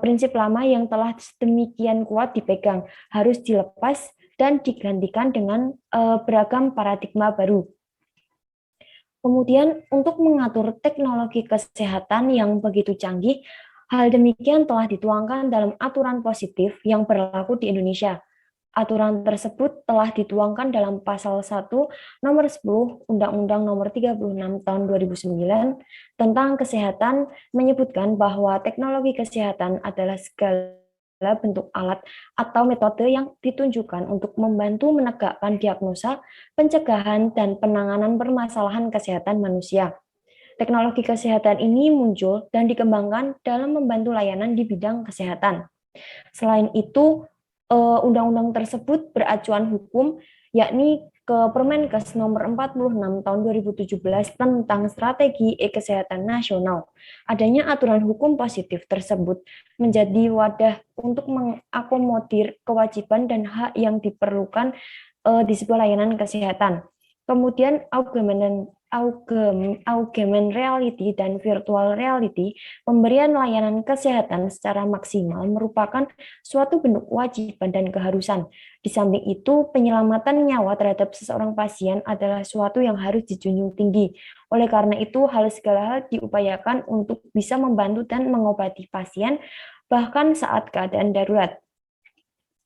prinsip lama yang telah demikian kuat dipegang harus dilepas dan digantikan dengan beragam paradigma baru. Kemudian untuk mengatur teknologi kesehatan yang begitu canggih, hal demikian telah dituangkan dalam aturan positif yang berlaku di Indonesia. Aturan tersebut telah dituangkan dalam pasal 1 nomor 10 Undang-Undang nomor 36 tahun 2009 tentang kesehatan, menyebutkan bahwa teknologi kesehatan adalah segala bentuk alat atau metode yang ditunjukkan untuk membantu menegakkan diagnosa, pencegahan, dan penanganan permasalahan kesehatan manusia. Teknologi kesehatan ini muncul dan dikembangkan dalam membantu layanan di bidang kesehatan. Selain itu, undang-undang tersebut beracuan hukum, yakni ke Permenkes nomor 46 tahun 2017 tentang strategi kesehatan nasional. Adanya aturan hukum positif tersebut menjadi wadah untuk mengakomodir kewajiban dan hak yang diperlukan di sebuah layanan kesehatan. Kemudian augmented reality dan virtual reality, pemberian layanan kesehatan secara maksimal merupakan suatu bentuk kewajiban dan keharusan. Di samping itu, penyelamatan nyawa terhadap seseorang pasien adalah suatu yang harus dijunjung tinggi. Oleh karena itu, segala hal diupayakan untuk bisa membantu dan mengobati pasien, bahkan saat keadaan darurat.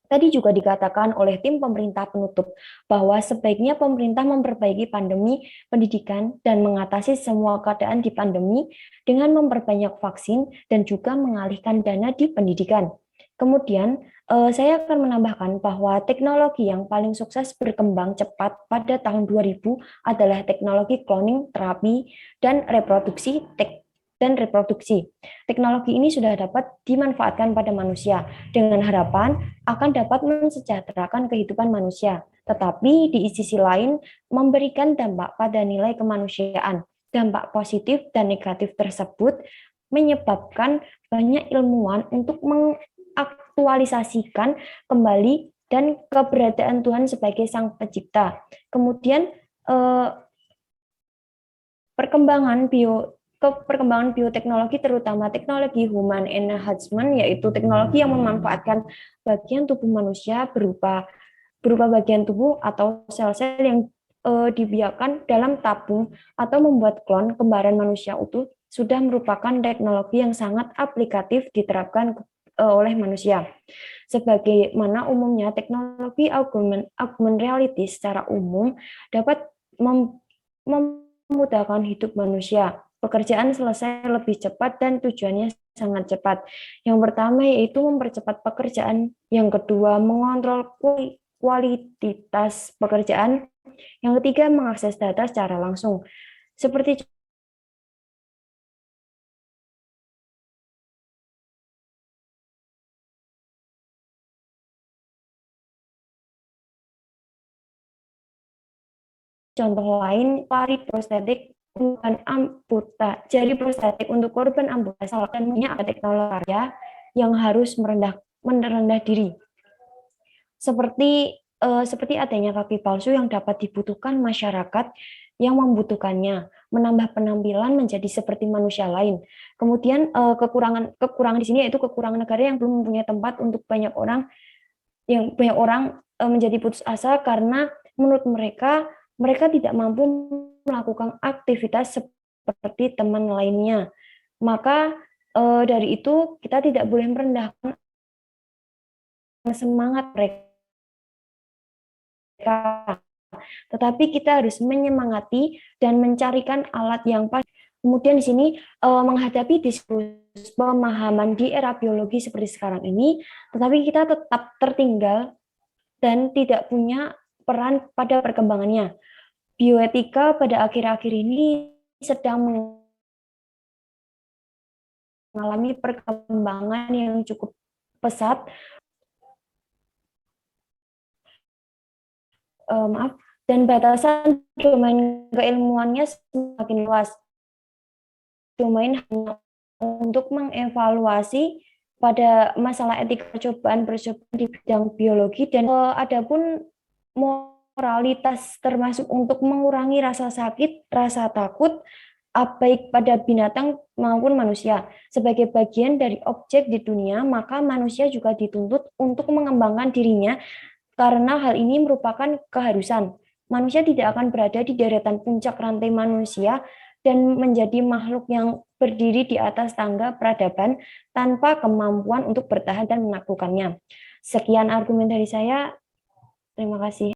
Tadi juga dikatakan oleh tim pemerintah penutup bahwa sebaiknya pemerintah memperbaiki pandemi pendidikan dan mengatasi semua keadaan di pandemi dengan memperbanyak vaksin dan juga mengalihkan dana di pendidikan. Kemudian, saya akan menambahkan bahwa teknologi yang paling sukses berkembang cepat pada tahun 2000 adalah teknologi cloning, terapi, dan reproduksi. Teknologi ini sudah dapat dimanfaatkan pada manusia dengan harapan akan dapat mensejahterakan kehidupan manusia, tetapi di sisi lain memberikan dampak pada nilai kemanusiaan. Dampak positif dan negatif tersebut menyebabkan banyak ilmuwan untuk mengaktualisasikan kembali dan keberadaan Tuhan sebagai Sang Pencipta. Kemudian perkembangan bioteknologi, terutama teknologi human enhancement, yaitu teknologi yang memanfaatkan bagian tubuh manusia berupa bagian tubuh atau sel-sel yang dibiarkan dalam tabung atau membuat klon kembaran manusia utuh, sudah merupakan teknologi yang sangat aplikatif diterapkan oleh manusia. Sebagaimana umumnya teknologi augmented reality secara umum dapat memudahkan hidup manusia. Pekerjaan selesai lebih cepat dan tujuannya sangat cepat. Yang pertama yaitu mempercepat pekerjaan, yang kedua mengontrol kualitas pekerjaan, yang ketiga mengakses data secara langsung. Seperti contoh lain, pariprostetik jari prostetik untuk korban amputasi dan punya teknologi yang harus merendah diri. Seperti adanya kaki palsu yang dapat dibutuhkan masyarakat yang membutuhkannya, menambah penampilan menjadi seperti manusia lain. Kemudian kekurangan di sini yaitu kekurangan negara yang belum mempunyai tempat untuk banyak orang menjadi putus asa karena menurut mereka tidak mampu melakukan aktivitas seperti teman lainnya. Maka Dari itu kita tidak boleh merendahkan semangat mereka, tetapi kita harus menyemangati dan mencarikan alat yang pas. Kemudian di sini menghadapi diskursus pemahaman di era biologi seperti sekarang ini, tetapi kita tetap tertinggal dan tidak punya peran pada perkembangannya. Bioetika pada akhir-akhir ini sedang mengalami perkembangan yang cukup pesat. Dan batasan domain keilmuannya semakin luas. Domain hanya untuk mengevaluasi pada masalah etika percobaan di bidang biologi, dan adapun moralitas termasuk untuk mengurangi rasa sakit, rasa takut, baik pada binatang maupun manusia. Sebagai bagian dari objek di dunia, maka manusia juga dituntut untuk mengembangkan dirinya, karena hal ini merupakan keharusan. Manusia tidak akan berada di deretan puncak rantai manusia dan menjadi makhluk yang berdiri di atas tangga peradaban tanpa kemampuan untuk bertahan dan menaklukkannya. Sekian argumen dari saya. Terima kasih.